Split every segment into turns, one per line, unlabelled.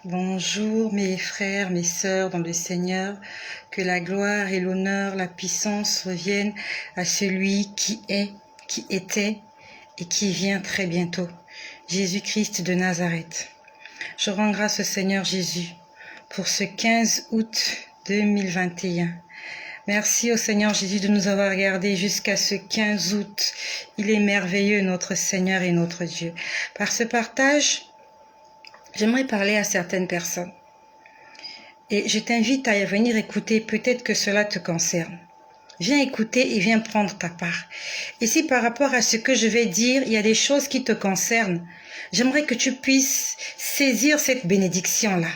Bonjour mes frères, mes sœurs dans le Seigneur, que la gloire et l'honneur, la puissance reviennent à celui qui est, qui était et qui vient très bientôt, Jésus-Christ de Nazareth. Je rends grâce au Seigneur Jésus pour ce 15 août 2021. Merci au Seigneur Jésus de nous avoir gardés jusqu'à ce 15 août. Il est merveilleux, notre Seigneur et notre Dieu. Par ce partage, j'aimerais parler à certaines personnes. Et je t'invite à venir écouter, peut-être que cela te concerne. Viens écouter et viens prendre ta part. Et si par rapport à ce que je vais dire, il y a des choses qui te concernent, j'aimerais que tu puisses saisir cette bénédiction-là.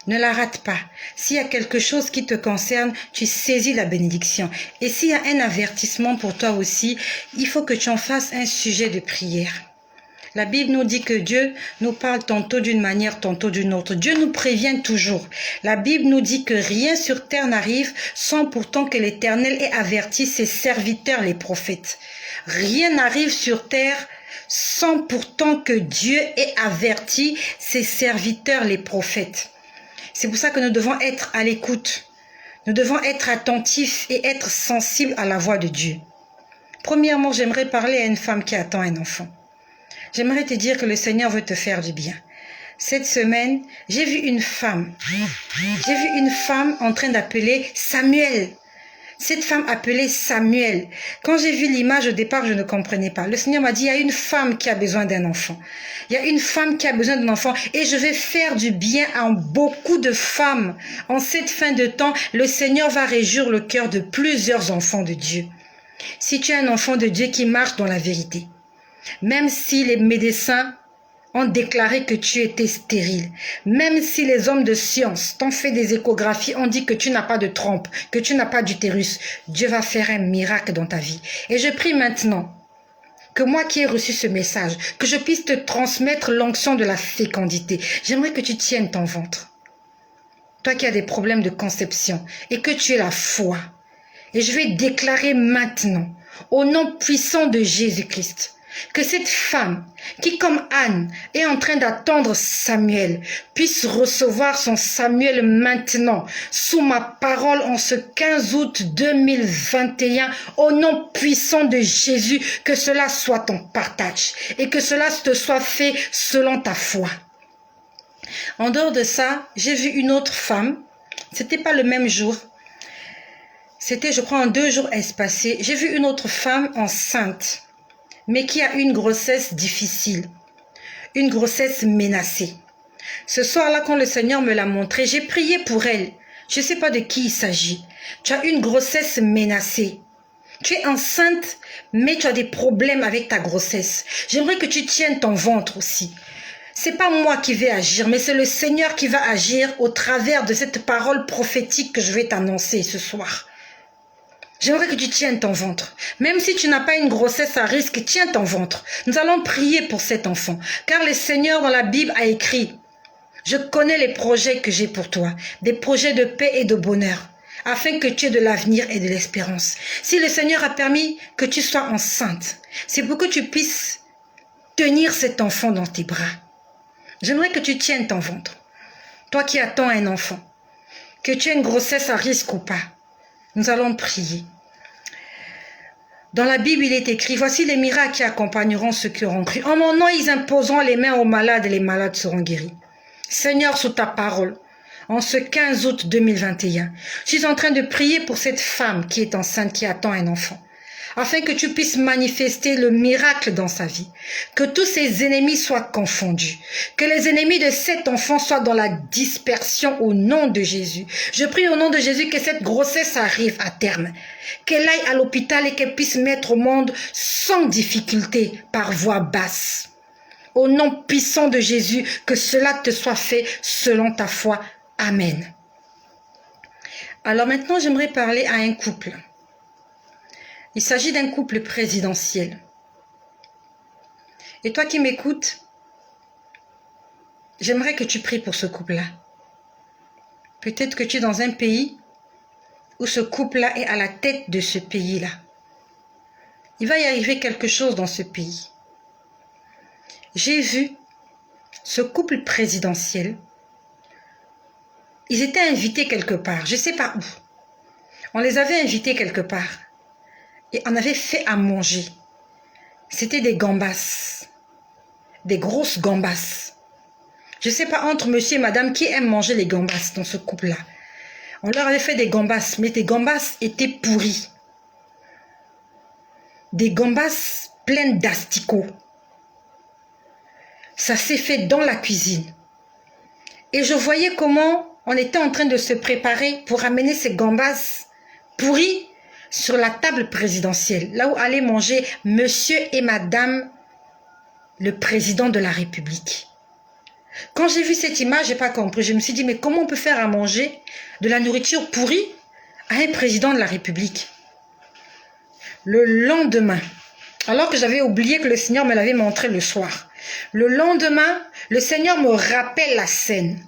Ne la rate pas. S'il y a quelque chose qui te concerne, tu saisis la bénédiction. Et s'il y a un avertissement pour toi aussi, il faut que tu en fasses un sujet de prière. La Bible nous dit que Dieu nous parle tantôt d'une manière, tantôt d'une autre. Dieu nous prévient toujours. La Bible nous dit que rien sur terre n'arrive sans pourtant que l'Éternel ait averti ses serviteurs, les prophètes. Rien n'arrive sur terre sans pourtant que Dieu ait averti ses serviteurs, les prophètes. C'est pour ça que nous devons être à l'écoute. Nous devons être attentifs et être sensibles à la voix de Dieu. Premièrement, j'aimerais parler à une femme qui attend un enfant. J'aimerais te dire que le Seigneur veut te faire du bien. Cette semaine, j'ai vu une femme. J'ai vu une femme en train d'appeler Samuel. Cette femme appelée Samuel. Quand j'ai vu l'image au départ, je ne comprenais pas. Le Seigneur m'a dit, il y a une femme qui a besoin d'un enfant. Il y a une femme qui a besoin d'un enfant et je vais faire du bien à beaucoup de femmes. En cette fin de temps, le Seigneur va réjouir le cœur de plusieurs enfants de Dieu. Si tu es un enfant de Dieu qui marche dans la vérité, même si les médecins ont déclaré que tu étais stérile, même si les hommes de science t'ont fait des échographies, ont dit que tu n'as pas de trompe, que tu n'as pas d'utérus, Dieu va faire un miracle dans ta vie. Et je prie maintenant que moi qui ai reçu ce message, que je puisse te transmettre l'onction de la fécondité. J'aimerais que tu tiennes ton ventre. Toi qui as des problèmes de conception et que tu aies la foi. Et je vais déclarer maintenant, au nom puissant de Jésus-Christ, que cette femme qui, comme Anne, est en train d'attendre Samuel, puisse recevoir son Samuel maintenant, sous ma parole en ce 15 août 2021, au nom puissant de Jésus, que cela soit ton partage et que cela te soit fait selon ta foi. En dehors de ça, j'ai vu une autre femme, c'était pas le même jour, c'était je crois en 2 jours espacés, j'ai vu une autre femme enceinte, mais qui a une grossesse difficile, une grossesse menacée. Ce soir-là, quand le Seigneur me l'a montré, j'ai prié pour elle. Je ne sais pas de qui il s'agit. Tu as une grossesse menacée. Tu es enceinte, mais tu as des problèmes avec ta grossesse. J'aimerais que tu tiennes ton ventre aussi. C'est pas moi qui vais agir, mais c'est le Seigneur qui va agir au travers de cette parole prophétique que je vais t'annoncer ce soir. J'aimerais que tu tiennes ton ventre. Même si tu n'as pas une grossesse à risque, tiens ton ventre. Nous allons prier pour cet enfant. Car le Seigneur dans la Bible a écrit, je connais les projets que j'ai pour toi, des projets de paix et de bonheur, afin que tu aies de l'avenir et de l'espérance. Si le Seigneur a permis que tu sois enceinte, c'est pour que tu puisses tenir cet enfant dans tes bras. J'aimerais que tu tiennes ton ventre. Toi qui attends un enfant, que tu aies une grossesse à risque ou pas, nous allons prier. Dans la Bible, il est écrit, voici les miracles qui accompagneront ceux qui auront cru. En mon nom, ils imposeront les mains aux malades et les malades seront guéris. Seigneur, sous ta parole, en ce 15 août 2021, je suis en train de prier pour cette femme qui est enceinte, qui attend un enfant, afin que tu puisses manifester le miracle dans sa vie, que tous ses ennemis soient confondus, que les ennemis de cet enfant soient dans la dispersion au nom de Jésus. Je prie au nom de Jésus que cette grossesse arrive à terme, qu'elle aille à l'hôpital et qu'elle puisse mettre au monde sans difficulté par voix basse. Au nom puissant de Jésus, que cela te soit fait selon ta foi. Amen. Alors maintenant, j'aimerais parler à un couple. Il s'agit d'un couple présidentiel. Et toi qui m'écoutes, j'aimerais que tu pries pour ce couple-là. Peut-être que tu es dans un pays où ce couple-là est à la tête de ce pays-là. Il va y arriver quelque chose dans ce pays. J'ai vu ce couple présidentiel Ils étaient invités quelque part, je ne sais pas où. On les avait invités quelque part. Et on avait fait à manger. C'était des gambas. Des grosses gambas. Je ne sais pas entre monsieur et madame qui aime manger les gambas dans ce couple-là. On leur avait fait des gambas, mais les gambas étaient pourris. Des gambas pleines d'asticots. Ça s'est fait dans la cuisine. Et je voyais comment on était en train de se préparer pour amener ces gambas pourris sur la table présidentielle, là où allaient manger monsieur et madame le président de la République. Quand j'ai vu cette image, je n'ai pas compris. Je me suis dit, mais comment on peut faire à manger de la nourriture pourrie à un président de la République? Le lendemain, alors que j'avais oublié que le Seigneur me l'avait montré le soir, le lendemain, le Seigneur me rappelle la scène.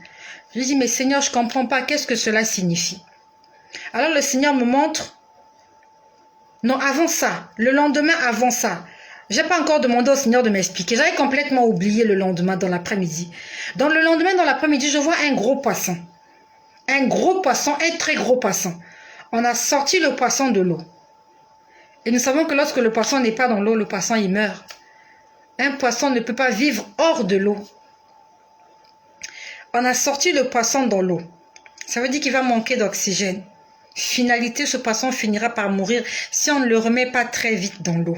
Je lui dis, mais Seigneur, je ne comprends pas, qu'est-ce que cela signifie? Alors le Seigneur me montre, non, avant ça, le lendemain avant ça, je n'ai pas encore demandé au Seigneur de m'expliquer. J'avais complètement oublié le lendemain dans l'après-midi. Dans le lendemain dans l'après-midi, je vois un gros poisson. Un gros poisson, un très gros poisson. On a sorti le poisson de l'eau. Et nous savons que lorsque le poisson n'est pas dans l'eau, le poisson il meurt. Un poisson ne peut pas vivre hors de l'eau. On a sorti le poisson dans l'eau. Ça veut dire qu'il va manquer d'oxygène. Finalité, ce poisson finira par mourir si on ne le remet pas très vite dans l'eau.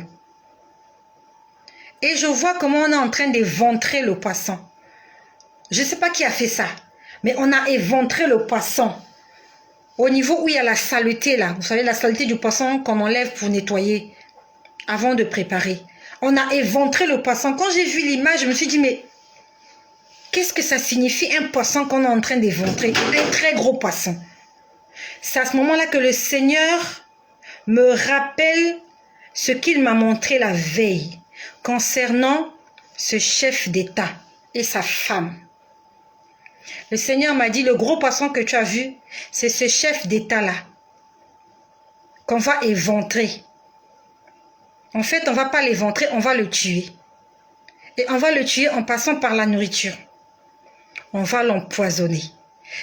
Et je vois comment on est en train d'éventrer le poisson. Je ne sais pas qui a fait ça, mais on a éventré le poisson. Au niveau où il y a la saleté là, vous savez la saleté du poisson qu'on enlève pour nettoyer avant de préparer. On a éventré le poisson. Quand j'ai vu l'image, je me suis dit, mais qu'est-ce que ça signifie un poisson qu'on est en train d'éventrer? Un très gros poisson. C'est à ce moment-là que le Seigneur me rappelle ce qu'il m'a montré la veille concernant ce chef d'État et sa femme. Le Seigneur m'a dit, le gros poisson que tu as vu, c'est ce chef d'État-là qu'on va éventrer. En fait, on ne va pas l'éventrer, on va le tuer. Et on va le tuer en passant par la nourriture. On va l'empoisonner.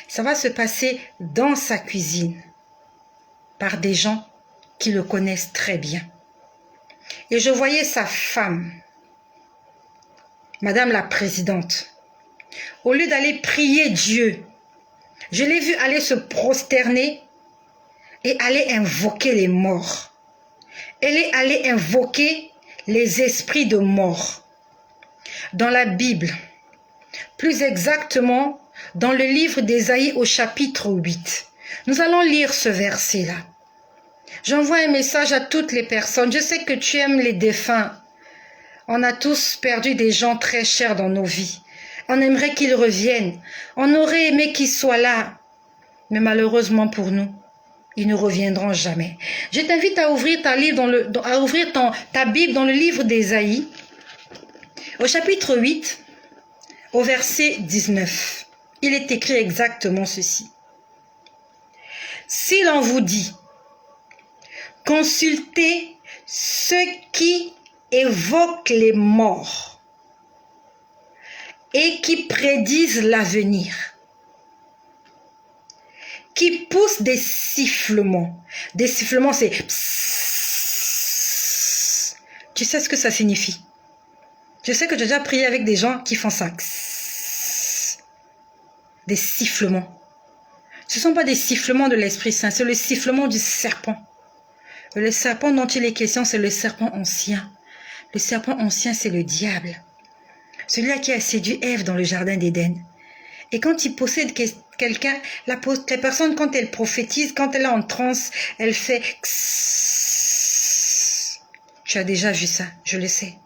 Ça va se passer dans sa cuisine par des gens qui le connaissent très bien. Et je voyais sa femme, Madame la Présidente. Au lieu d'aller prier Dieu, je l'ai vu aller se prosterner et aller invoquer les morts. Elle est allée invoquer les esprits de mort. Dans la Bible, plus exactement dans le livre d'Ésaïe au chapitre 8. Nous allons lire ce verset-là. J'envoie un message à toutes les personnes. Je sais que tu aimes les défunts. On a tous perdu des gens très chers dans nos vies. On aimerait qu'ils reviennent. On aurait aimé qu'ils soient là. Mais malheureusement pour nous, ils ne reviendront jamais. Je t'invite à ouvrir ta Bible dans le livre d'Ésaïe, au chapitre 8, au verset 19. Il est écrit exactement ceci. Si l'on vous dit, consultez ceux qui évoquent les morts et qui prédisent l'avenir, qui poussent des sifflements. Des sifflements, c'est psss. Tu sais ce que ça signifie? Je sais que tu as déjà prié avec des gens qui font ça. Des sifflements. Ce ne sont pas des sifflements de l'Esprit Saint, c'est le sifflement du serpent. Le serpent dont il est question, c'est le serpent ancien. Le serpent ancien, c'est le diable. Celui-là qui a séduit Ève dans le jardin d'Éden. Et quand il possède quelqu'un, la personne, quand elle prophétise, quand elle est en transe, elle fait kss. Tu as déjà vu ça, je le sais.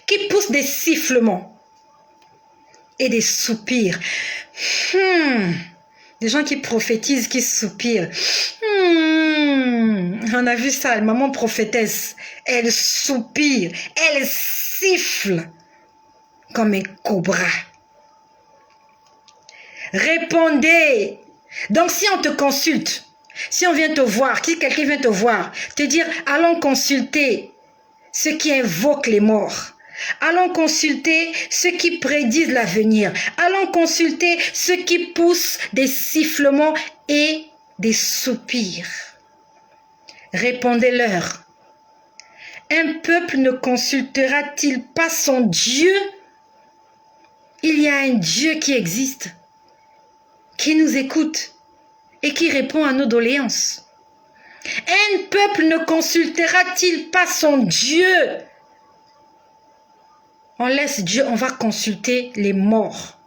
Qui pousse des sifflements et des soupirs. Des gens qui prophétisent, qui soupirent. On a vu ça, maman prophétesse. Elle soupire, elle siffle comme un cobra. Répondez. Donc si on te consulte, si on vient te voir, si quelqu'un vient te voir, te dire allons consulter ceux qui invoquent les morts, Allons consulter ceux qui prédisent l'avenir. Allons consulter ceux qui poussent des sifflements et des soupirs. Répondez-leur. Un peuple ne consultera-t-il pas son Dieu? Il y a un Dieu qui existe, qui nous écoute et qui répond à nos doléances. Un peuple ne consultera-t-il pas son Dieu? On laisse Dieu, on va consulter les morts.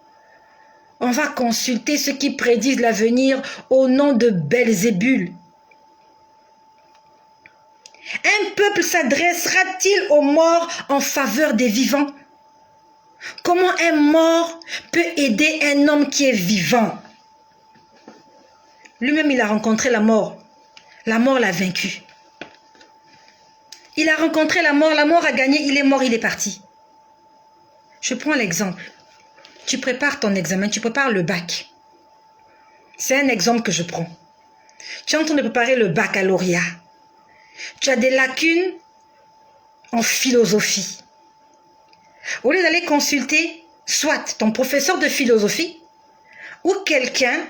On va consulter ceux qui prédisent l'avenir au nom de Belzébul. Un peuple s'adressera-t-il aux morts en faveur des vivants? Comment un mort peut aider un homme qui est vivant? Lui-même, il a rencontré la mort. La mort l'a vaincu. Il a rencontré la mort a gagné, il est mort, il est parti. Je prends l'exemple. Tu prépares ton examen, tu prépares le bac. C'est un exemple que je prends. Tu es en train de préparer le baccalauréat. Tu as des lacunes en philosophie. Au lieu d'aller consulter soit ton professeur de philosophie ou quelqu'un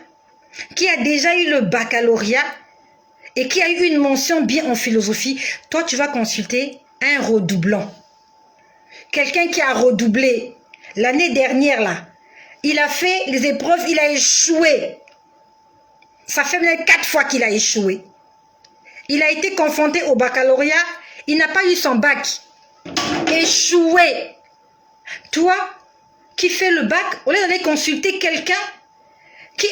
qui a déjà eu le baccalauréat et qui a eu une mention bien en philosophie, toi tu vas consulter un redoublant. Quelqu'un qui a redoublé l'année dernière là, il a fait les épreuves, il a échoué. Ça fait même 4 fois qu'il a échoué. Il a été confronté au baccalauréat, il n'a pas eu son bac. Échoué. Toi, qui fais le bac, au lieu d'aller consulter quelqu'un qui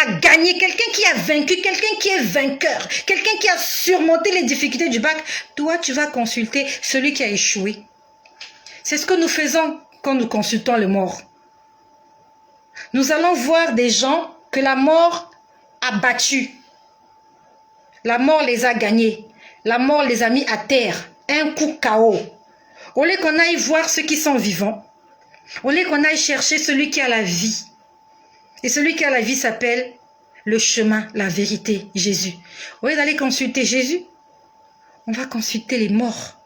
a gagné, quelqu'un qui a vaincu, quelqu'un qui est vainqueur, quelqu'un qui a surmonté les difficultés du bac, toi, tu vas consulter celui qui a échoué. C'est ce que nous faisons quand nous consultons les morts. Nous allons voir des gens que la mort a battus. La mort les a gagnés. La mort les a mis à terre. Un coup KO. Au lieu qu'on aille voir ceux qui sont vivants, au lieu qu'on aille chercher celui qui a la vie. Et celui qui a la vie s'appelle le chemin, la vérité, Jésus. Au lieu d'aller consulter Jésus, on va consulter les morts.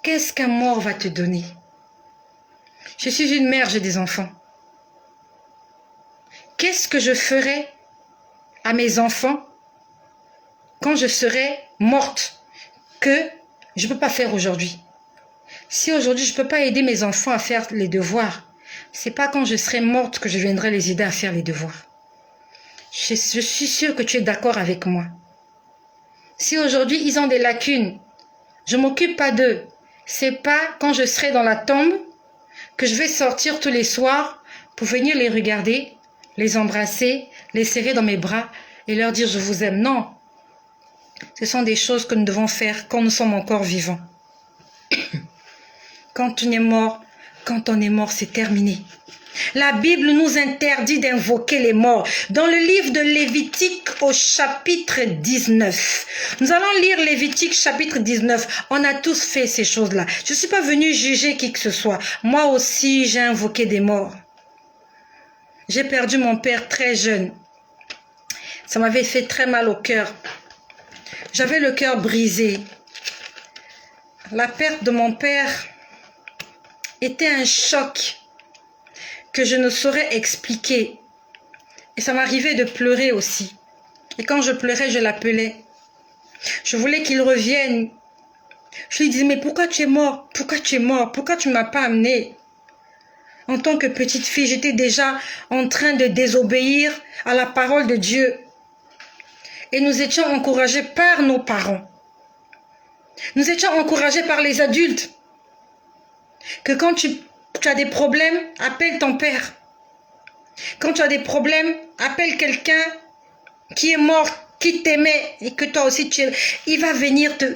Qu'est-ce qu'un mort va te donner? Je suis une mère, j'ai des enfants. Qu'est-ce que je ferai à mes enfants quand je serai morte que je ne peux pas faire aujourd'hui? Si aujourd'hui je ne peux pas aider mes enfants à faire les devoirs, ce n'est pas quand je serai morte que je viendrai les aider à faire les devoirs. Je suis sûre que tu es d'accord avec moi. Si aujourd'hui ils ont des lacunes, je ne m'occupe pas d'eux. Ce n'est pas quand je serai dans la tombe que je vais sortir tous les soirs pour venir les regarder, les embrasser, les serrer dans mes bras et leur dire je vous aime. Non. Ce sont des choses que nous devons faire quand nous sommes encore vivants. Quand on est mort, c'est terminé. La Bible nous interdit d'invoquer les morts. Dans le livre de Lévitique au chapitre 19. Nous allons lire Lévitique chapitre 19. On a tous fait ces choses-là. Je ne suis pas venue juger qui que ce soit. Moi aussi, j'ai invoqué des morts. J'ai perdu mon père très jeune. Ça m'avait fait très mal au cœur. J'avais le cœur brisé. La perte de mon père était un choc que je ne saurais expliquer. Et ça m'arrivait de pleurer aussi. Et quand je pleurais, je l'appelais. Je voulais qu'il revienne. Je lui disais, mais pourquoi tu es mort? Pourquoi tu es mort? Pourquoi tu ne m'as pas amené? En tant que petite fille, j'étais déjà en train de désobéir à la parole de Dieu. Et nous étions encouragés par nos parents. Nous étions encouragés par les adultes. Que quand tu as des problèmes, appelle ton père. Quand tu as des problèmes, appelle quelqu'un qui est mort, qui t'aimait et que toi aussi tu aimes. Il va venir te...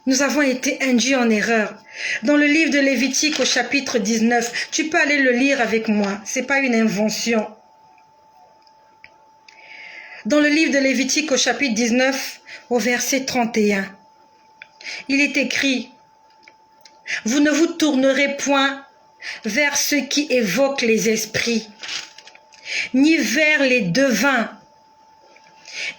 Nous avons été induits en erreur. Dans le livre de Lévitique au chapitre 19, tu peux aller le lire avec moi. Ce n'est pas une invention. Dans le livre de Lévitique au chapitre 19, au verset 31, il est écrit: vous ne vous tournerez point vers ceux qui évoquent les esprits, ni vers les devins,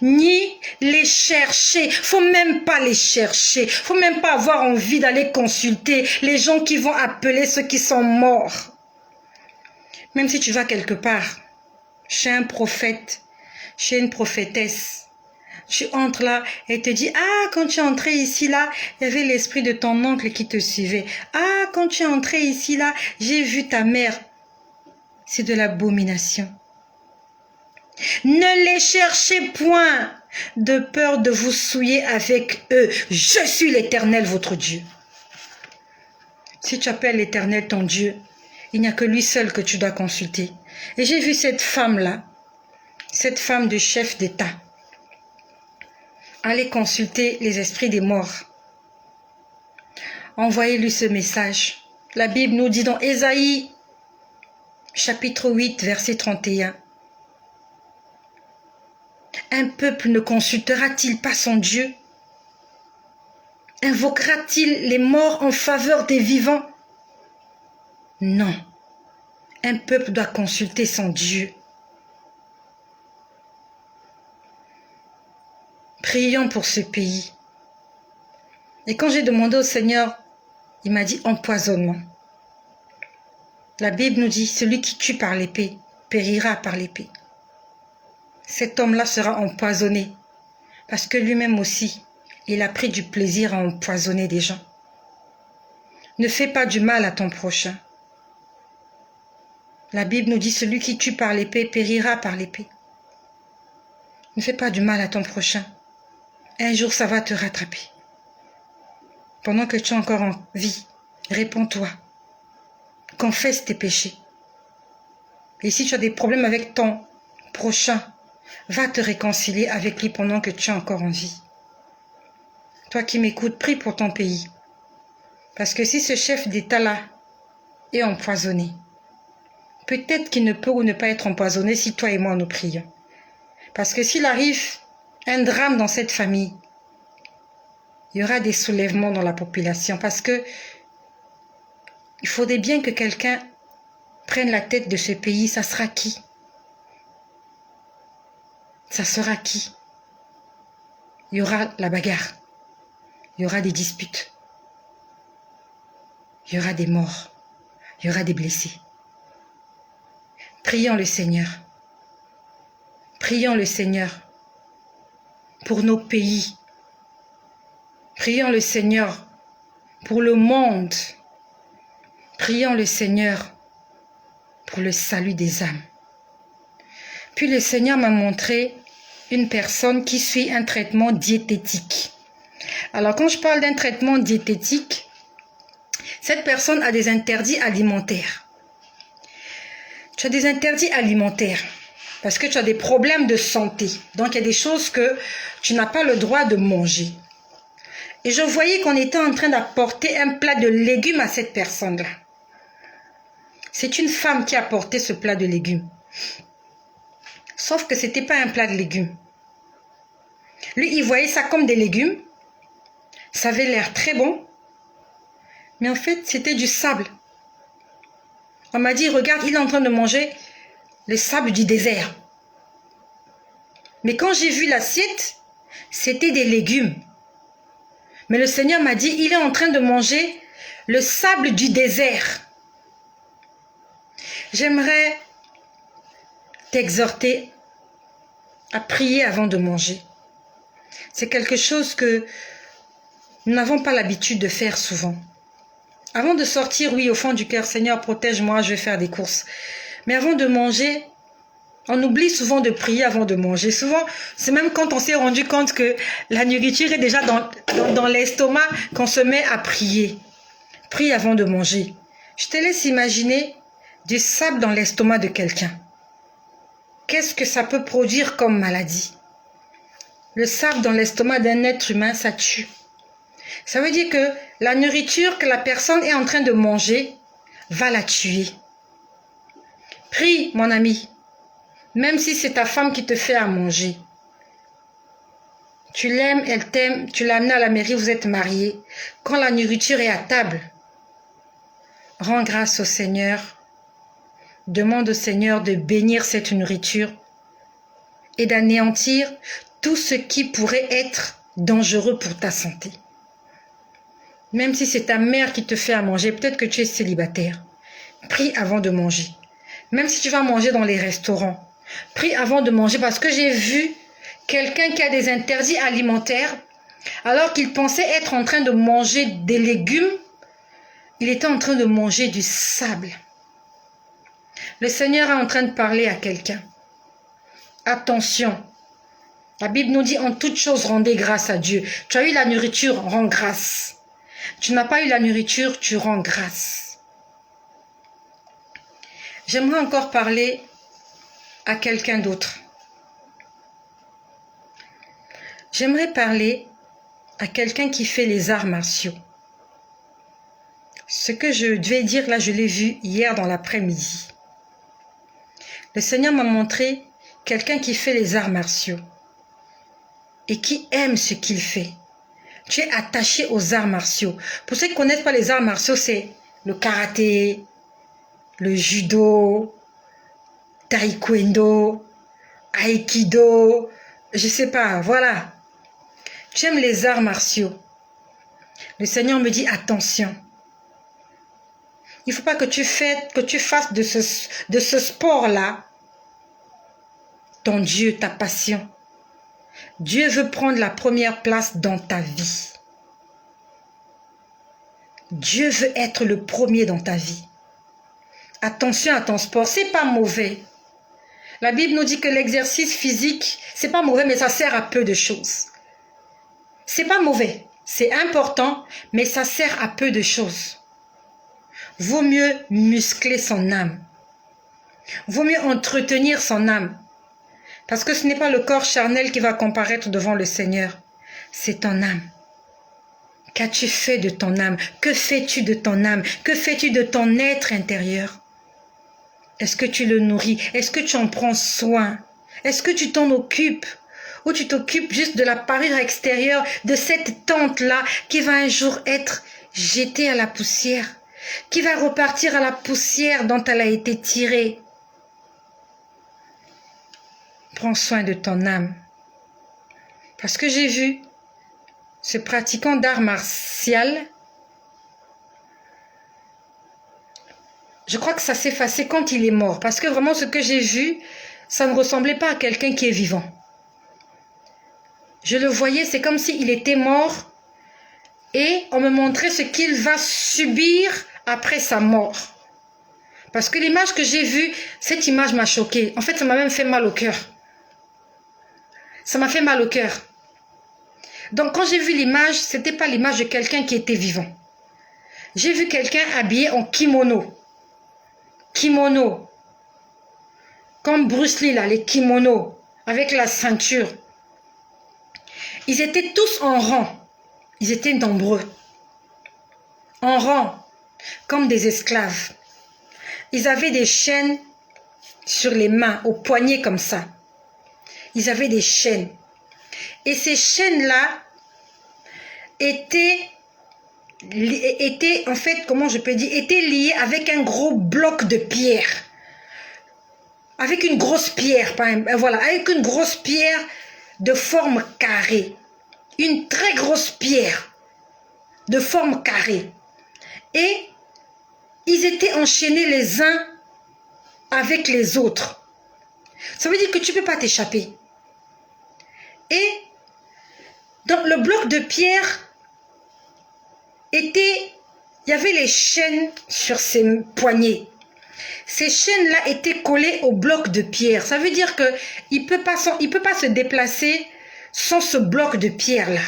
ni les chercher. Faut même pas les chercher. Faut même pas avoir envie d'aller consulter les gens qui vont appeler ceux qui sont morts. Même si tu vas quelque part, chez un prophète, chez une prophétesse, tu entres là et te dis, ah, quand tu es entré ici, là, il y avait l'esprit de ton oncle qui te suivait. Ah, quand tu es entré ici, là, j'ai vu ta mère. C'est de l'abomination. Ne les cherchez point de peur de vous souiller avec eux. Je suis l'Éternel, votre Dieu. Si tu appelles l'Éternel ton Dieu, il n'y a que lui seul que tu dois consulter. Et j'ai vu cette femme-là, cette femme de chef d'État, aller consulter les esprits des morts. Envoyez-lui ce message. La Bible nous dit dans Ésaïe, chapitre 8, verset 31. Un peuple ne consultera-t-il pas son Dieu? Invoquera-t-il les morts en faveur des vivants? Non. Un peuple doit consulter son Dieu. Prions pour ce pays. Et quand j'ai demandé au Seigneur, il m'a dit empoisonnement. La Bible nous dit, celui qui tue par l'épée périra par l'épée. Cet homme-là sera empoisonné parce que lui-même aussi, il a pris du plaisir à empoisonner des gens. Ne fais pas du mal à ton prochain. La Bible nous dit, celui qui tue par l'épée périra par l'épée. Ne fais pas du mal à ton prochain. Un jour, ça va te rattraper. Pendant que tu es encore en vie, réponds-toi. Confesse tes péchés. Et si tu as des problèmes avec ton prochain, va te réconcilier avec lui pendant que tu es encore en vie. Toi qui m'écoutes, prie pour ton pays. Parce que si ce chef d'État-là est empoisonné, peut-être qu'il ne peut ou ne pas être empoisonné si toi et moi nous prions. Parce que s'il arrive un drame dans cette famille, il y aura des soulèvements dans la population. Parce que il faudrait bien que quelqu'un prenne la tête de ce pays. Ça sera qui? Ça sera qui? Il y aura la bagarre. Il y aura des disputes. Il y aura des morts. Il y aura des blessés. Prions le Seigneur. Prions le Seigneur pour nos pays. Prions le Seigneur pour le monde. Prions le Seigneur pour le salut des âmes. Puis le Seigneur m'a montré une personne qui suit un traitement diététique. Alors quand je parle d'un traitement diététique, cette personne a des interdits alimentaires. Tu as des interdits alimentaires parce que tu as des problèmes de santé. Donc il y a des choses que tu n'as pas le droit de manger. Et je voyais qu'on était en train d'apporter un plat de légumes à cette personne-là. C'est une femme qui a apporté ce plat de légumes. Sauf que ce n'était pas un plat de légumes. Lui, il voyait ça comme des légumes. Ça avait l'air très bon. Mais en fait, c'était du sable. On m'a dit, regarde, il est en train de manger le sable du désert. Mais quand j'ai vu l'assiette, c'était des légumes. Mais le Seigneur m'a dit, il est en train de manger le sable du désert. J'aimerais t'exhorter à prier avant de manger. C'est quelque chose que nous n'avons pas l'habitude de faire souvent. Avant de sortir, oui, au fond du cœur, Seigneur, protège-moi, je vais faire des courses. Mais avant de manger, on oublie souvent de prier avant de manger. Souvent, c'est même quand on s'est rendu compte que la nourriture est déjà dans l'estomac qu'on se met à prier. Prie avant de manger. Je te laisse imaginer du sable dans l'estomac de quelqu'un. Qu'est-ce que ça peut produire comme maladie? Le sable dans l'estomac d'un être humain, ça tue. Ça veut dire que la nourriture que la personne est en train de manger va la tuer. Prie, mon ami. Même si c'est ta femme qui te fait à manger. Tu l'aimes, elle t'aime, tu l'as amenée à la mairie, vous êtes mariés. Quand la nourriture est à table, rends grâce au Seigneur. Demande au Seigneur de bénir cette nourriture et d'anéantir tout ce qui pourrait être dangereux pour ta santé. Même si c'est ta mère qui te fait à manger, peut-être que tu es célibataire. Prie avant de manger. Même si tu vas manger dans les restaurants, prie avant de manger parce que j'ai vu quelqu'un qui a des interdits alimentaires alors qu'il pensait être en train de manger des légumes, il était en train de manger du sable. Le Seigneur est en train de parler à quelqu'un. Attention. La Bible nous dit en toute chose rendez grâce à Dieu. Tu as eu la nourriture, rends grâce. Tu n'as pas eu la nourriture, tu rends grâce. J'aimerais encore parler à quelqu'un d'autre. J'aimerais parler à quelqu'un qui fait les arts martiaux. Ce que je devais dire là, je l'ai vu hier dans l'après-midi. Le Seigneur m'a montré quelqu'un qui fait les arts martiaux et qui aime ce qu'il fait. Tu es attaché aux arts martiaux. Pour ceux qui ne connaissent pas les arts martiaux, c'est le karaté, le judo, taekwondo, aïkido, je sais pas, voilà. Tu aimes les arts martiaux. Le Seigneur me dit attention. Il ne faut pas que tu fasses de ce sport-là ton Dieu, ta passion. Dieu veut prendre la première place dans ta vie. Dieu veut être le premier dans ta vie. Attention à ton sport, c'est pas mauvais. La Bible nous dit que l'exercice physique, c'est pas mauvais, mais ça sert à peu de choses. C'est pas mauvais, c'est important, mais ça sert à peu de choses. Vaut mieux muscler son âme. Vaut mieux entretenir son âme. Parce que ce n'est pas le corps charnel qui va comparaître devant le Seigneur. C'est ton âme. Qu'as-tu fait de ton âme? Que fais-tu de ton âme? Que fais-tu de ton être intérieur? Est-ce que tu le nourris? Est-ce que tu en prends soin? Est-ce que tu t'en occupes? Ou tu t'occupes juste de la parure extérieure de cette tente-là qui va un jour être jetée à la poussière? Qui va repartir à la poussière dont elle a été tirée? Prends soin de ton âme. Parce que j'ai vu ce pratiquant d'art martial, je crois que ça s'est effacé quand il est mort. Parce que vraiment ce que j'ai vu, ça ne ressemblait pas à quelqu'un qui est vivant. Je le voyais, c'est comme s'il était mort et on me montrait ce qu'il va subir après sa mort. Parce que l'image que j'ai vue, cette image m'a choquée. En fait, ça m'a même fait mal au cœur. Ça m'a fait mal au cœur. Donc, quand j'ai vu l'image, ce n'était pas l'image de quelqu'un qui était vivant. J'ai vu quelqu'un habillé en kimono. Kimono. Comme Bruce Lee, là, les kimonos, avec la ceinture. Ils étaient tous en rang. Ils étaient nombreux. En rang, comme des esclaves. Ils avaient des chaînes sur les mains, aux poignets comme ça. Ils avaient des chaînes. Et ces chaînes-là étaient en fait, comment je peux dire, étaient liées avec un gros bloc de pierre. Avec une grosse pierre, voilà, avec une grosse pierre de forme carrée. Une très grosse pierre de forme carrée. Et ils étaient enchaînés les uns avec les autres. Ça veut dire que tu ne peux pas t'échapper. Et dans le bloc de pierre, il y avait les chaînes sur ses poignets. Ces chaînes-là étaient collées au bloc de pierre. Ça veut dire qu'il ne peut pas se déplacer sans ce bloc de pierre-là.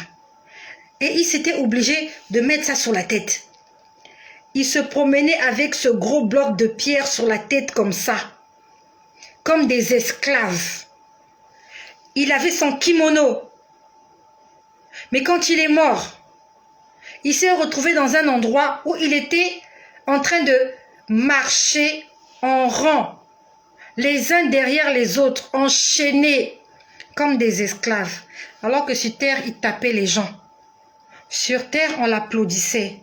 Et il s'était obligé de mettre ça sur la tête. Il se promenait avec ce gros bloc de pierre sur la tête comme ça. Comme des esclaves. Il avait son kimono. Mais quand il est mort, il s'est retrouvé dans un endroit où il était en train de marcher en rang, les uns derrière les autres, enchaînés comme des esclaves. Alors que sur terre, il tapait les gens. Sur terre, on l'applaudissait.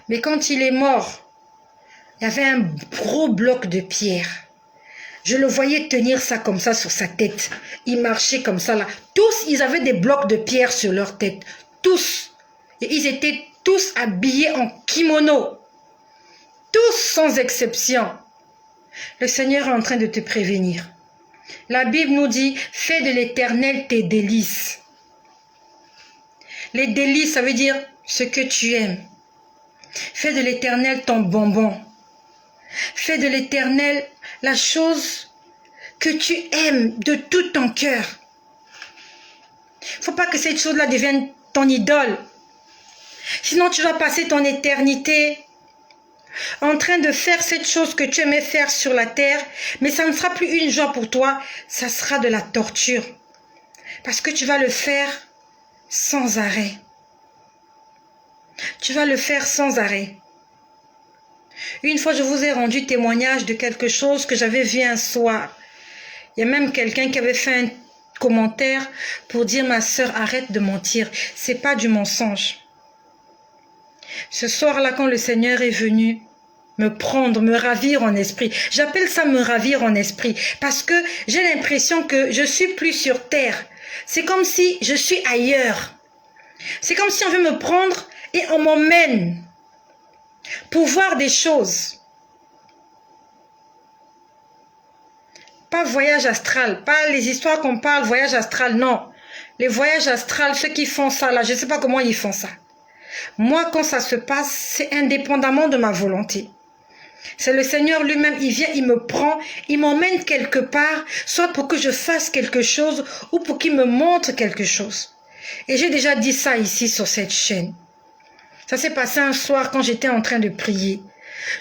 Mais quand il est mort, il y avait un gros bloc de pierre. Je le voyais tenir ça comme ça sur sa tête. Il marchait comme ça là. Tous, ils avaient des blocs de pierre sur leur tête. Tous. Et ils étaient tous habillés en kimono. Tous sans exception. Le Seigneur est en train de te prévenir. La Bible nous dit, fais de l'Éternel tes délices. Les délices, ça veut dire ce que tu aimes. Fais de l'Éternel ton bonbon. Fais de l'Éternel la chose que tu aimes de tout ton cœur. Il ne faut pas que cette chose-là devienne ton idole. Sinon, tu vas passer ton éternité en train de faire cette chose que tu aimais faire sur la terre, mais ça ne sera plus une joie pour toi, ça sera de la torture. Parce que tu vas le faire sans arrêt. Tu vas le faire sans arrêt. Une fois, je vous ai rendu témoignage de quelque chose que j'avais vu un soir. Il y a même quelqu'un qui avait fait un commentaire pour dire « Ma sœur, arrête de mentir. C'est pas du mensonge. » Ce soir-là, quand le Seigneur est venu me prendre, me ravir en esprit, j'appelle ça me ravir en esprit, parce que j'ai l'impression que je suis plus sur terre. C'est comme si je suis ailleurs. C'est comme si on veut me prendre et on m'emmène pour voir des choses. Pas voyage astral, pas les histoires qu'on parle, voyage astral, non. Les voyages astrales, ceux qui font ça là, je ne sais pas comment ils font ça. Moi, quand ça se passe, c'est indépendamment de ma volonté. C'est le Seigneur lui-même, il vient, il me prend, il m'emmène quelque part, soit pour que je fasse quelque chose ou pour qu'il me montre quelque chose. Et j'ai déjà dit ça ici sur cette chaîne. Ça s'est passé un soir quand j'étais en train de prier.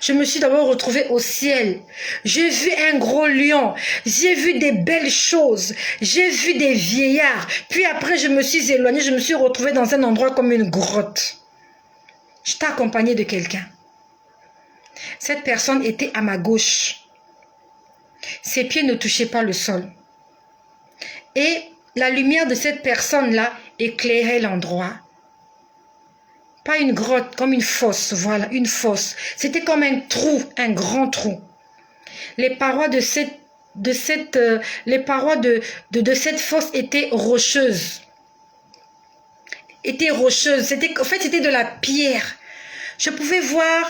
Je me suis d'abord retrouvée au ciel. J'ai vu un gros lion. J'ai vu des belles choses. J'ai vu des vieillards. Puis après, je me suis éloignée. Je me suis retrouvée dans un endroit comme une grotte. J'étais accompagnée de quelqu'un. Cette personne était à ma gauche. Ses pieds ne touchaient pas le sol. Et la lumière de cette personne-là éclairait l'endroit. Pas une grotte, comme une fosse, voilà, une fosse. C'était comme un trou, un grand trou. Les parois de cette fosse étaient rocheuses. En fait, c'était de la pierre. Je pouvais voir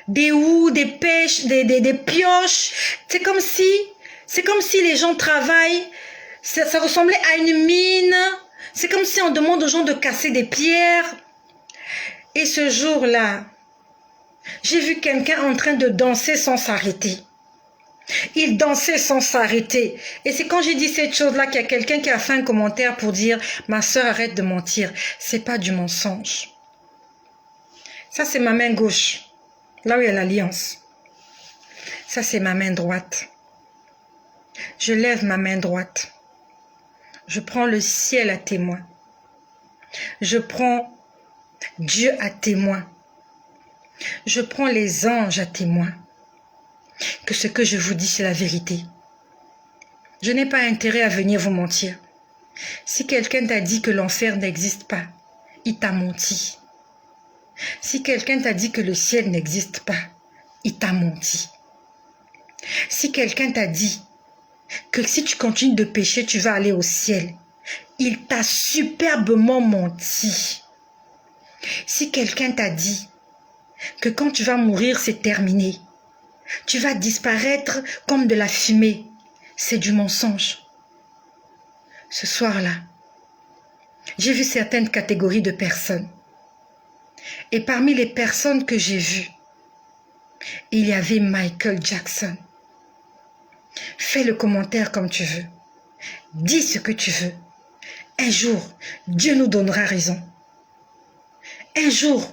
des houes, des pêches, des pioches. C'est comme si les gens travaillent. Ça ressemblait à une mine. C'est comme si on demande aux gens de casser des pierres. Et ce jour-là, j'ai vu quelqu'un en train de danser sans s'arrêter. Il dansait sans s'arrêter. Et c'est quand j'ai dit cette chose-là qu'il y a quelqu'un qui a fait un commentaire pour dire « Ma sœur, arrête de mentir. C'est pas du mensonge. » Ça, c'est ma main gauche. Là où il y a l'alliance. Ça, c'est ma main droite. Je lève ma main droite. Je prends le ciel à témoin. Je prends Dieu à témoin. Je prends les anges à témoin. Que ce que je vous dis, c'est la vérité. Je n'ai pas intérêt à venir vous mentir. Si quelqu'un t'a dit que l'enfer n'existe pas, il t'a menti. Si quelqu'un t'a dit que le ciel n'existe pas, il t'a menti. Si quelqu'un t'a dit que si tu continues de pécher, tu vas aller au ciel, il t'a superbement menti. Si quelqu'un t'a dit que quand tu vas mourir, c'est terminé, tu vas disparaître comme de la fumée, c'est du mensonge. Ce soir-là, j'ai vu certaines catégories de personnes. Et parmi les personnes que j'ai vues, il y avait Michael Jackson. Fais le commentaire comme tu veux. Dis ce que tu veux. Un jour, Dieu nous donnera raison. Un jour,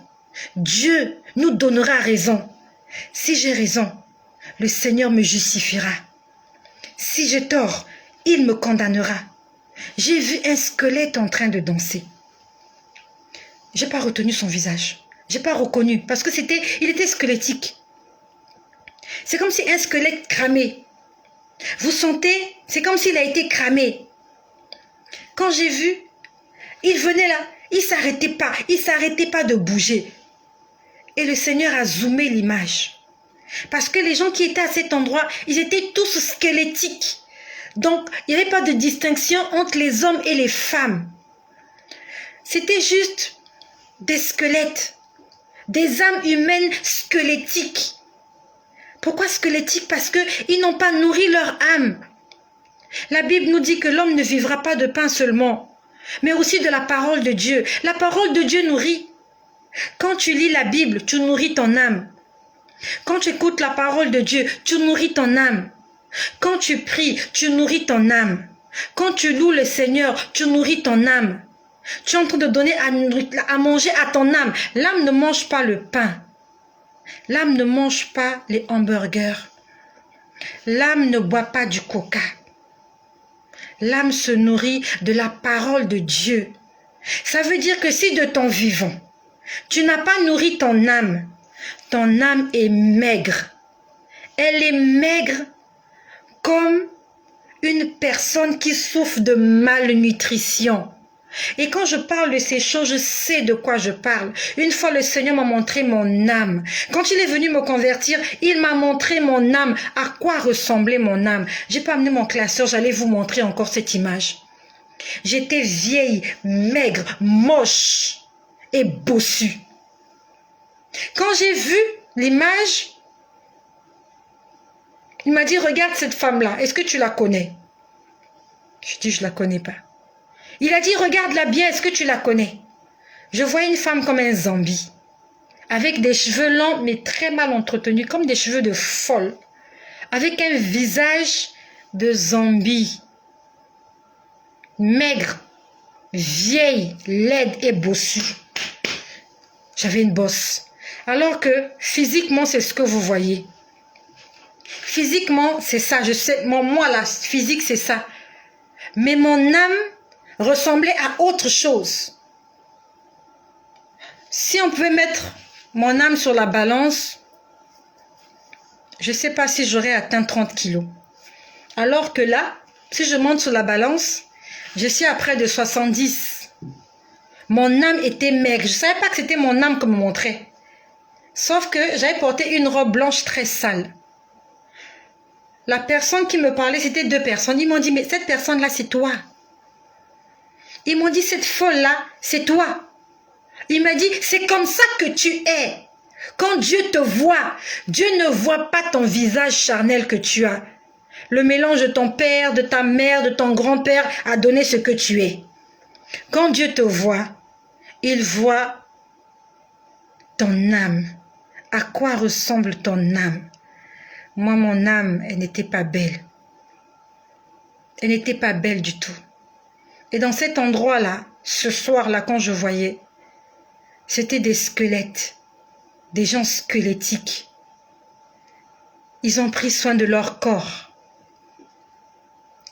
Dieu nous donnera raison. Si j'ai raison, le Seigneur me justifiera. Si j'ai tort, il me condamnera. J'ai vu un squelette en train de danser. Je n'ai pas retenu son visage. Je n'ai pas reconnu parce que il était squelettique. C'est comme si un squelette cramé. Vous sentez, c'est comme s'il a été cramé. Quand j'ai vu, il venait là, il ne s'arrêtait pas de bouger. Et le Seigneur a zoomé l'image. Parce que les gens qui étaient à cet endroit, ils étaient tous squelettiques. Donc, il n'y avait pas de distinction entre les hommes et les femmes. C'était juste des squelettes, des âmes humaines squelettiques. Pourquoi squelettiques? Parce qu'ils n'ont pas nourri leur âme. La Bible nous dit que l'homme ne vivra pas de pain seulement, mais aussi de la parole de Dieu. La parole de Dieu nourrit. Quand tu lis la Bible, tu nourris ton âme. Quand tu écoutes la parole de Dieu, tu nourris ton âme. Quand tu pries, tu nourris ton âme. Quand tu loues le Seigneur, tu nourris ton âme. Tu es en train de donner à manger à ton âme. L'âme ne mange pas le pain. L'âme ne mange pas les hamburgers. L'âme ne boit pas du coca. L'âme se nourrit de la parole de Dieu. Ça veut dire que si de ton vivant, tu n'as pas nourri ton âme est maigre. Elle est maigre comme une personne qui souffre de malnutrition. Et quand je parle de ces choses, je sais de quoi je parle. Une fois, le Seigneur m'a montré mon âme. Quand il est venu me convertir, il m'a montré mon âme, à quoi ressemblait mon âme. J'ai pas amené mon classeur, j'allais vous montrer encore cette image. J'étais vieille, maigre, moche et bossue. Quand j'ai vu l'image, il m'a dit, regarde cette femme-là, est-ce que tu la connais? Je dis, je la connais pas. Il a dit, regarde-la bien, est-ce que tu la connais? Je vois une femme comme un zombie, avec des cheveux longs mais très mal entretenus, comme des cheveux de folle, avec un visage de zombie, maigre, vieille, laide et bossue. J'avais une bosse. Alors que physiquement, c'est ce que vous voyez. Physiquement, c'est ça. Je sais, moi, là, physique, c'est ça. Mais mon âme ressemblait à autre chose. Si on pouvait mettre mon âme sur la balance, je ne sais pas si j'aurais atteint 30 kilos. Alors que là, si je monte sur la balance, je suis à près de 70. Mon âme était maigre. Je ne savais pas que c'était mon âme qu'on me montrait. Sauf que j'avais porté une robe blanche très sale. La personne qui me parlait, c'était deux personnes. Ils m'ont dit, mais cette personne-là, c'est toi. Ils m'ont dit, cette folle-là, c'est toi. Il m'a dit, c'est comme ça que tu es. Quand Dieu te voit, Dieu ne voit pas ton visage charnel que tu as. Le mélange de ton père, de ta mère, de ton grand-père a donné ce que tu es. Quand Dieu te voit, il voit ton âme. À quoi ressemble ton âme? Moi, mon âme, elle n'était pas belle. Elle n'était pas belle du tout. Et dans cet endroit-là, ce soir-là, quand je voyais, c'était des squelettes, des gens squelettiques. Ils ont pris soin de leur corps.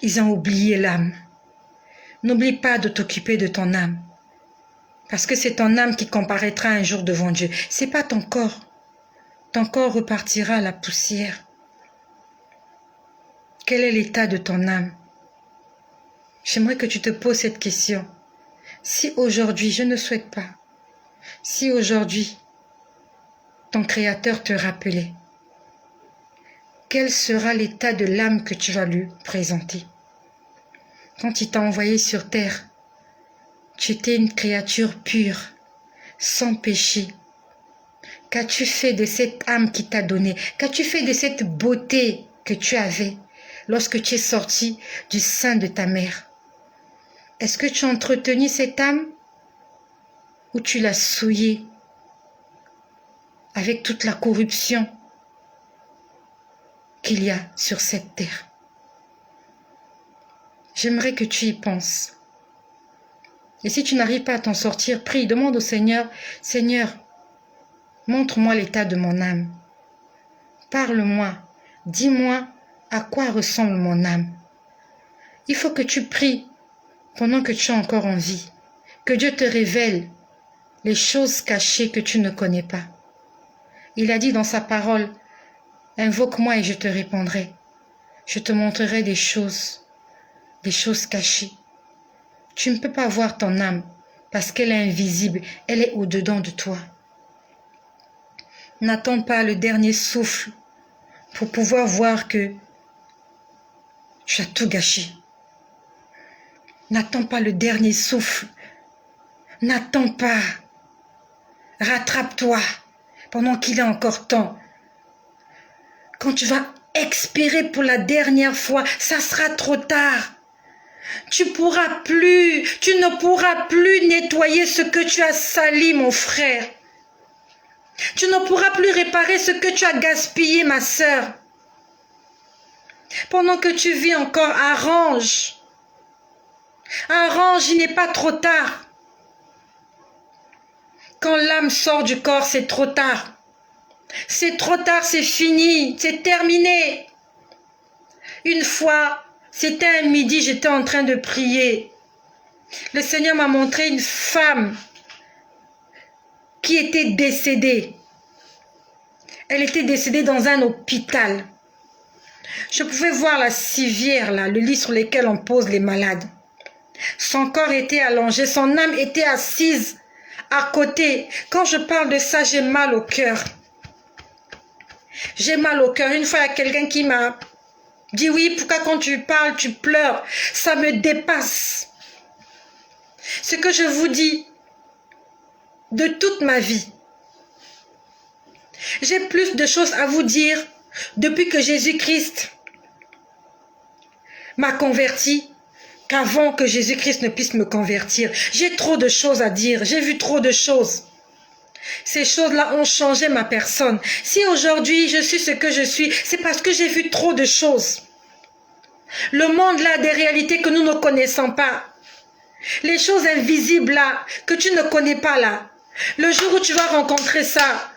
Ils ont oublié l'âme. N'oublie pas de t'occuper de ton âme. Parce que c'est ton âme qui comparaîtra un jour devant Dieu. Ce n'est pas ton corps. Ton corps repartira à la poussière. Quel est l'état de ton âme? J'aimerais que tu te poses cette question. Si aujourd'hui, je ne souhaite pas, si aujourd'hui, ton Créateur te rappelait, quel sera l'état de l'âme que tu vas lui présenter? Quand il t'a envoyé sur terre, tu étais une créature pure, sans péché. Qu'as-tu fait de cette âme qui t'a donnée? Qu'as-tu fait de cette beauté que tu avais lorsque tu es sorti du sein de ta mère? Est-ce que tu as entretenu cette âme ou tu l'as souillée avec toute la corruption qu'il y a sur cette terre? J'aimerais que tu y penses. Et si tu n'arrives pas à t'en sortir, prie, demande au Seigneur, « Seigneur, montre-moi l'état de mon âme. Parle-moi, dis-moi à quoi ressemble mon âme. » Il faut que tu pries pendant que tu es encore en vie. Que Dieu te révèle les choses cachées que tu ne connais pas. Il a dit dans sa parole, « Invoque-moi et je te répondrai. Je te montrerai des choses cachées. » Tu ne peux pas voir ton âme parce qu'elle est invisible, elle est au-dedans de toi. N'attends pas le dernier souffle pour pouvoir voir que tu as tout gâché. N'attends pas le dernier souffle. N'attends pas. Rattrape-toi pendant qu'il est encore temps. Quand tu vas expirer pour la dernière fois, ça sera trop tard. Tu ne pourras plus nettoyer ce que tu as sali, mon frère. Tu ne pourras plus réparer ce que tu as gaspillé, ma sœur. Pendant que tu vis encore, arrange. Arrange, il n'est pas trop tard. Quand l'âme sort du corps, c'est trop tard. C'est trop tard, c'est fini, c'est terminé. Une fois, c'était un midi, j'étais en train de prier. Le Seigneur m'a montré une femme qui était décédée. Elle était décédée dans un hôpital. Je pouvais voir la civière, là, le lit sur lequel on pose les malades. Son corps était allongé, son âme était assise à côté. Quand je parle de ça, j'ai mal au cœur. J'ai mal au cœur. Une fois, il y a quelqu'un qui m'a dit, oui, pourquoi quand tu parles, tu pleures? Ça me dépasse. Ce que je vous dis, de toute ma vie, j'ai plus de choses à vous dire depuis que Jésus-Christ m'a converti qu'avant que Jésus-Christ ne puisse me convertir. J'ai trop de choses à dire, j'ai vu trop de choses. Ces choses-là ont changé ma personne. Si aujourd'hui je suis ce que je suis, c'est parce que j'ai vu trop de choses. Le monde là a des réalités que nous ne connaissons pas. Les choses invisibles là, que tu ne connais pas là. Le jour où tu vas rencontrer ça,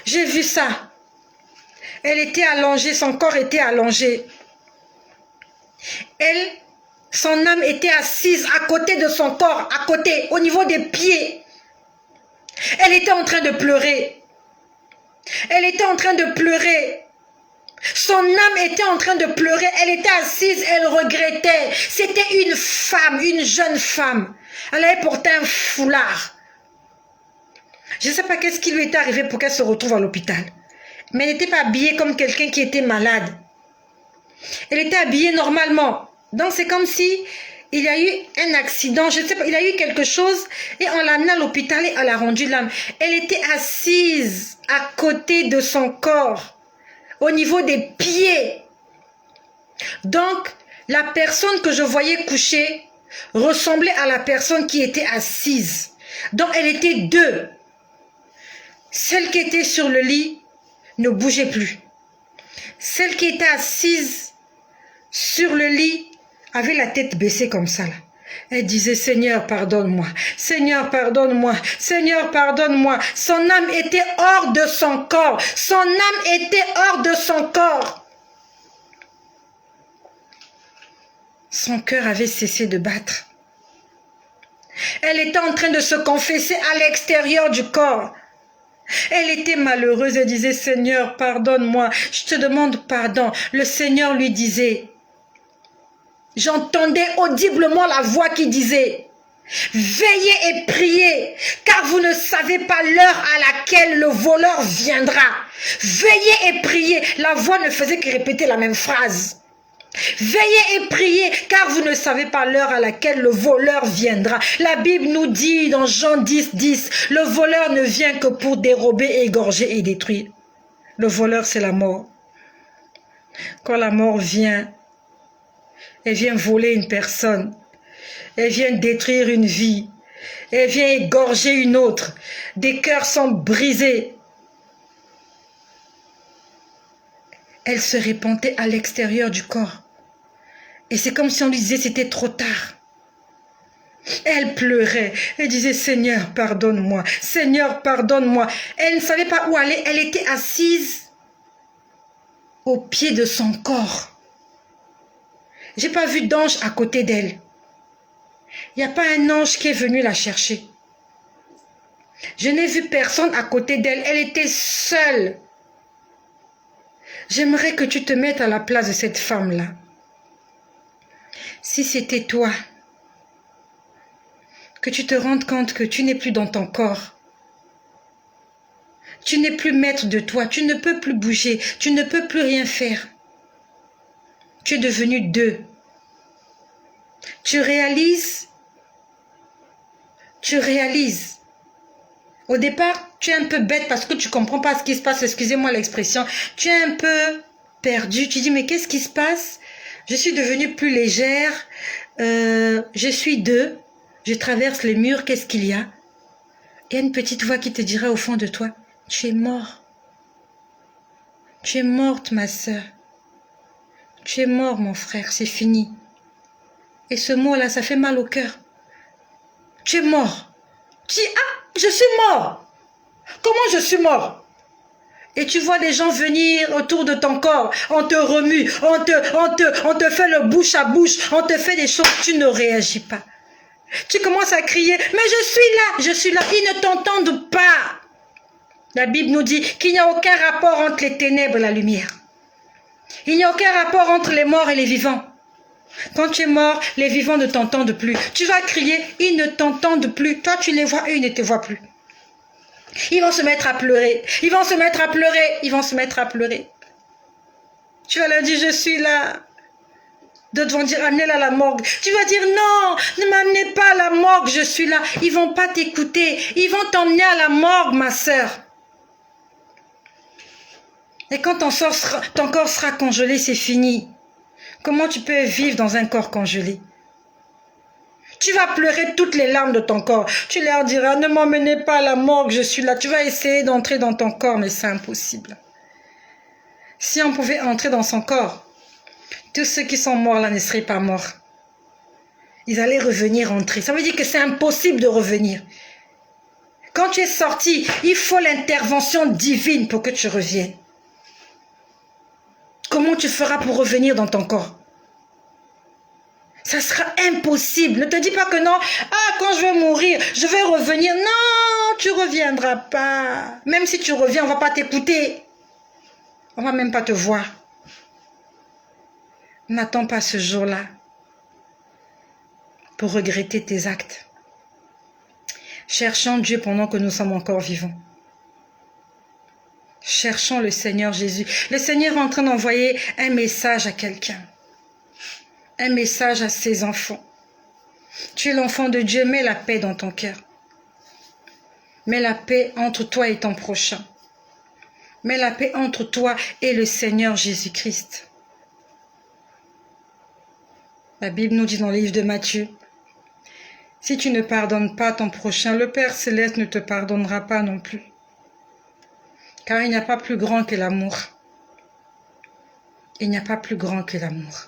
j'ai vu ça. Elle était allongée, son corps était allongé. Elle, son âme était assise à côté de son corps, à côté, au niveau des pieds. Elle était en train de pleurer. Elle était en train de pleurer. Son âme était en train de pleurer. Elle était assise, elle regrettait. C'était une femme, une jeune femme. Elle avait porté un foulard. Je ne sais pas qu'est-ce qui lui était arrivé pour qu'elle se retrouve à l'hôpital. Mais elle n'était pas habillée comme quelqu'un qui était malade. Elle était habillée normalement. Donc c'est comme si il y a eu un accident, je ne sais pas, il y a eu quelque chose et on l'a amenée à l'hôpital et elle a rendu l'âme. Elle était assise à côté de son corps, au niveau des pieds. Donc la personne que je voyais couchée ressemblait à la personne qui était assise. Donc elle était deux. Celle qui était sur le lit ne bougeait plus. Celle qui était assise sur le lit avait la tête baissée comme ça là. Elle disait, Seigneur, pardonne-moi. Seigneur, pardonne-moi. Seigneur, pardonne-moi. Son âme était hors de son corps. Son âme était hors de son corps. Son cœur avait cessé de battre. Elle était en train de se confesser à l'extérieur du corps. Elle était malheureuse et disait, Seigneur, pardonne-moi, je te demande pardon. Le Seigneur lui disait, j'entendais audiblement la voix qui disait, veillez et priez, car vous ne savez pas l'heure à laquelle le voleur viendra. Veillez et priez. La voix ne faisait que répéter la même phrase. Veillez et priez, car vous ne savez pas l'heure à laquelle le voleur viendra. La Bible nous dit dans Jean 10, 10, le voleur ne vient que pour dérober, égorger et détruire. Le voleur, c'est la mort. Quand la mort vient, elle vient voler une personne. Elle vient détruire une vie. Elle vient égorger une autre. Des cœurs sont brisés. Elle se répandait à l'extérieur du corps. Et c'est comme si on lui disait c'était trop tard. Elle pleurait. Elle disait, Seigneur, pardonne-moi. Seigneur, pardonne-moi. Elle ne savait pas où aller. Elle était assise au pied de son corps. J'ai pas vu d'ange à côté d'elle. Il n'y a pas un ange qui est venu la chercher. Je n'ai vu personne à côté d'elle. Elle était seule. J'aimerais que tu te mettes à la place de cette femme-là. Si c'était toi, que tu te rendes compte que tu n'es plus dans ton corps, Tu n'es plus maître de toi. Tu ne peux plus bouger. Tu ne peux plus rien faire. Tu es devenu deux. Tu réalises. Au départ, tu es un peu bête parce que tu ne comprends pas ce qui se passe. Excusez-moi l'expression. Tu es un peu perdu. Tu dis, mais qu'est-ce qui se passe? Je suis devenue plus légère. Je suis deux. Je traverse les murs. Qu'est-ce qu'il y a? Il y a une petite voix qui te dira au fond de toi, tu es mort. Tu es morte, ma sœur. Tu es mort, mon frère, c'est fini. Et ce mot-là, ça fait mal au cœur. Tu es mort. Tu dis, ah, je suis mort. Comment je suis mort? Et tu vois des gens venir autour de ton corps. On te remue, on te fait le bouche à bouche, on te fait des choses, tu ne réagis pas. Tu commences à crier, mais je suis là, ils ne t'entendent pas. La Bible nous dit qu'il n'y a aucun rapport entre les ténèbres et la lumière. Il n'y a aucun rapport entre les morts et les vivants. Quand tu es mort, les vivants ne t'entendent plus. Tu vas crier, ils ne t'entendent plus. Toi, tu les vois, eux, ils ne te voient plus. Ils vont se mettre à pleurer. Ils vont se mettre à pleurer. Ils vont se mettre à pleurer. Tu vas leur dire, je suis là. D'autres vont dire, amenez-la à la morgue. Tu vas dire, non, ne m'amenez pas à la morgue, je suis là. Ils vont pas t'écouter. Ils vont t'emmener à la morgue, ma sœur. Et quand ton corps sera congelé, c'est fini. Comment tu peux vivre dans un corps congelé? Tu vas pleurer toutes les larmes de ton corps. Tu leur diras, ne m'emmenez pas à la morgue, je suis là. Tu vas essayer d'entrer dans ton corps, mais c'est impossible. Si on pouvait entrer dans son corps, tous ceux qui sont morts là ne seraient pas morts. Ils allaient revenir entrer. Ça veut dire que c'est impossible de revenir. Quand tu es sorti, il faut l'intervention divine pour que tu reviennes. Comment tu feras pour revenir dans ton corps? Ça sera impossible. Ne te dis pas que non. Ah, quand je vais mourir, je vais revenir. Non, tu ne reviendras pas. Même si tu reviens, on ne va pas t'écouter. On ne va même pas te voir. N'attends pas ce jour-là pour regretter tes actes. Cherchons Dieu pendant que nous sommes encore vivants. Cherchons le Seigneur Jésus. Le Seigneur est en train d'envoyer un message à quelqu'un. Un message à ses enfants. Tu es l'enfant de Dieu, mets la paix dans ton cœur. Mets la paix entre toi et ton prochain. Mets la paix entre toi et le Seigneur Jésus-Christ. La Bible nous dit dans le livre de Matthieu, si tu ne pardonnes pas ton prochain, le Père Céleste ne te pardonnera pas non plus. Car il n'y a pas plus grand que l'amour. Il n'y a pas plus grand que l'amour.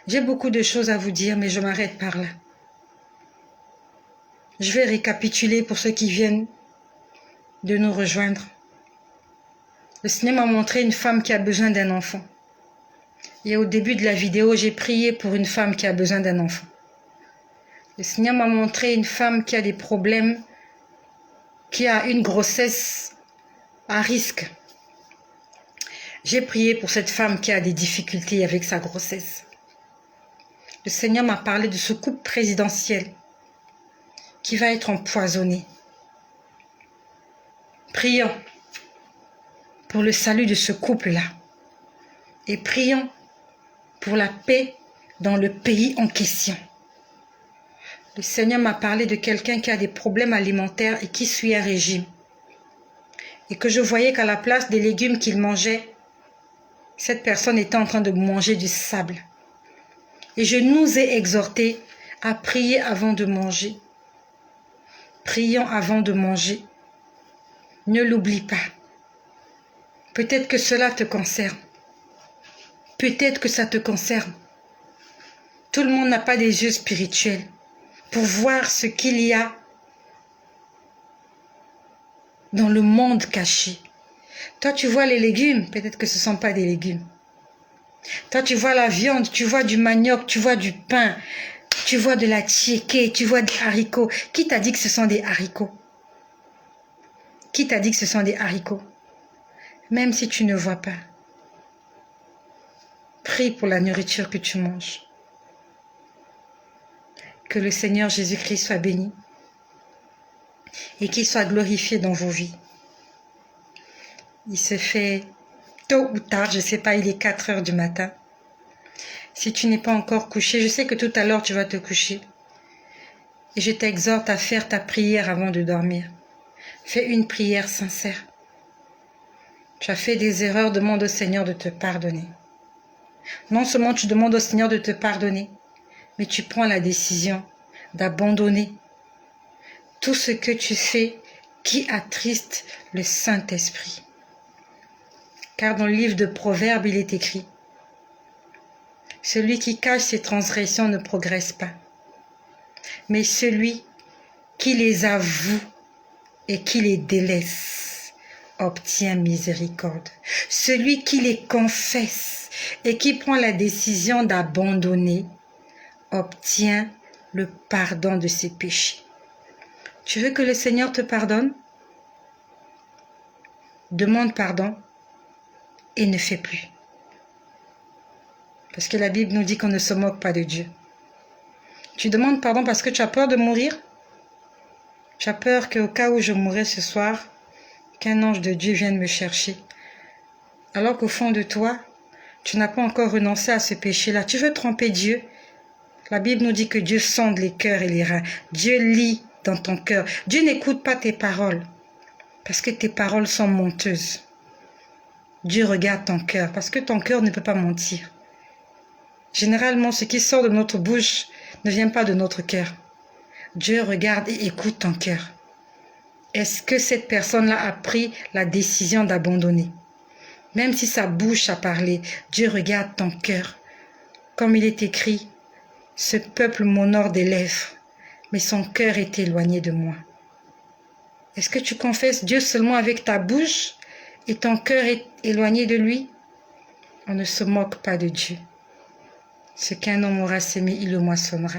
J'ai beaucoup de choses à vous dire, mais je m'arrête par là. Je vais récapituler pour ceux qui viennent de nous rejoindre. Le Seigneur m'a montré une femme qui a besoin d'un enfant. Et au début de la vidéo, j'ai prié pour une femme qui a besoin d'un enfant. Le Seigneur m'a montré une femme qui a des problèmes, qui a une grossesse à risque. J'ai prié pour cette femme qui a des difficultés avec sa grossesse. Le Seigneur m'a parlé de ce couple présidentiel qui va être empoisonné. Prions pour le salut de ce couple-là. Et prions pour la paix dans le pays en question. Le Seigneur m'a parlé de quelqu'un qui a des problèmes alimentaires et qui suit un régime. Et que je voyais qu'à la place des légumes qu'il mangeait, cette personne était en train de manger du sable. Et je nous ai exhortés à prier avant de manger. Prions avant de manger. Ne l'oublie pas. Peut-être que cela te concerne. Peut-être que ça te concerne. Tout le monde n'a pas des yeux spirituels pour voir ce qu'il y a dans le monde caché. Toi, tu vois les légumes, peut-être que ce ne sont pas des légumes. Toi, tu vois la viande, tu vois du manioc, tu vois du pain, tu vois de la tchéké, tu vois des haricots. Qui t'a dit que ce sont des haricots? Qui t'a dit que ce sont des haricots? Même si tu ne vois pas, prie pour la nourriture que tu manges. Que le Seigneur Jésus-Christ soit béni et qu'il soit glorifié dans vos vies. il se fait tôt ou tard, je ne sais pas, il est 4 heures du matin. Si tu n'es pas encore couché, je sais que tout à l'heure tu vas te coucher. Et je t'exhorte à faire ta prière avant de dormir. Fais une prière sincère. Tu as fait des erreurs, demande au Seigneur de te pardonner. Non seulement tu demandes au Seigneur de te pardonner, mais tu prends la décision d'abandonner tout ce que tu fais qui attriste le Saint-Esprit. Car dans le livre de Proverbes, il est écrit « Celui qui cache ses transgressions ne progresse pas, mais celui qui les avoue et qui les délaisse obtient miséricorde. Celui qui les confesse et qui prend la décision d'abandonner obtient le pardon de ses péchés. » Tu veux que le Seigneur te pardonne? Demande pardon et ne fais plus. Parce que la Bible nous dit qu'on ne se moque pas de Dieu. Tu demandes pardon parce que tu as peur de mourir? Tu as peur qu'au cas où je mourrai ce soir, qu'un ange de Dieu vienne me chercher. Alors qu'au fond de toi, tu n'as pas encore renoncé à ce péché-là. Tu veux tromper Dieu? La Bible nous dit que Dieu sonde les cœurs et les reins. Dieu lit dans ton cœur. Dieu n'écoute pas tes paroles parce que tes paroles sont menteuses. Dieu regarde ton cœur parce que ton cœur ne peut pas mentir. Généralement, ce qui sort de notre bouche ne vient pas de notre cœur. Dieu regarde et écoute ton cœur. Est-ce que cette personne-là a pris la décision d'abandonner? Même si sa bouche a parlé, Dieu regarde ton cœur. Comme il est écrit, « Ce peuple m'honore des lèvres, mais son cœur est éloigné de moi. » Est-ce que tu confesses Dieu seulement avec ta bouche et ton cœur est éloigné de lui? On ne se moque pas de Dieu. Ce qu'un homme aura sémé, il le moissonnera.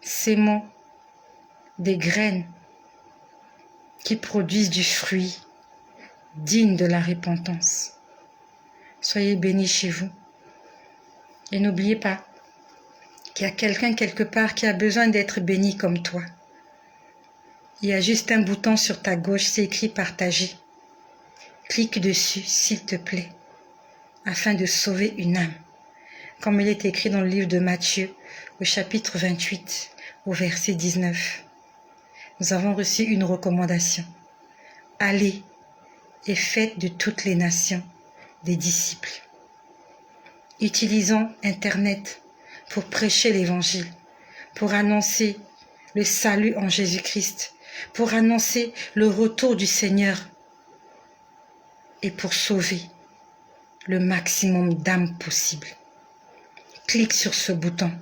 Sémons des graines qui produisent du fruit digne de la repentance. Soyez bénis chez vous. Et n'oubliez pas qu'il y a quelqu'un quelque part qui a besoin d'être béni comme toi. Il y a juste un bouton sur ta gauche, c'est écrit « Partager ». Clique dessus, s'il te plaît, afin de sauver une âme. Comme il est écrit dans le livre de Matthieu, au chapitre 28, au verset 19. Nous avons reçu une recommandation. Allez et faites de toutes les nations des disciples. Utilisons Internet pour prêcher l'Évangile, pour annoncer le salut en Jésus-Christ, pour annoncer le retour du Seigneur et pour sauver le maximum d'âmes possible. Clique sur ce bouton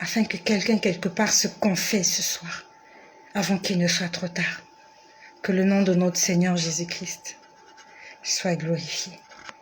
afin que quelqu'un quelque part se confesse ce soir avant qu'il ne soit trop tard. Que le nom de notre Seigneur Jésus-Christ soit glorifié.